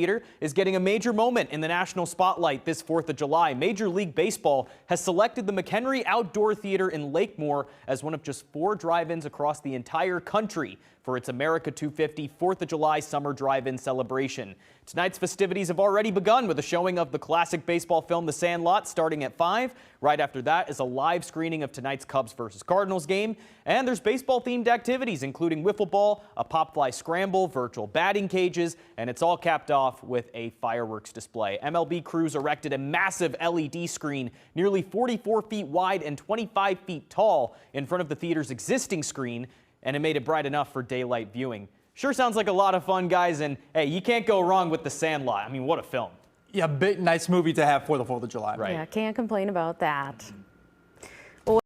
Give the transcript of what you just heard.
Theater is getting a major moment in the national spotlight this 4th of July. Major League Baseball has selected the McHenry Outdoor Theater in Lakemore as one of just 4 drive-ins across the entire country for its America 250 4th of July summer drive-in celebration. Tonight's festivities have already begun with a showing of the classic baseball film The Sandlot starting at 5. Right after that is a live screening of tonight's Cubs versus Cardinals game. And there's baseball-themed activities including wiffle ball, a pop fly scramble, virtual batting cages, and it's all capped off with a fireworks display. MLB crews erected a massive LED screen nearly 44 feet wide and 25 feet tall in front of the theater's existing screen, and it made it bright enough for daylight viewing. Sure sounds like a lot of fun, guys, and hey, you can't go wrong with The Sandlot. I mean, what a film. Yeah, nice movie to have for the 4th of July. Right. Yeah, can't complain about that.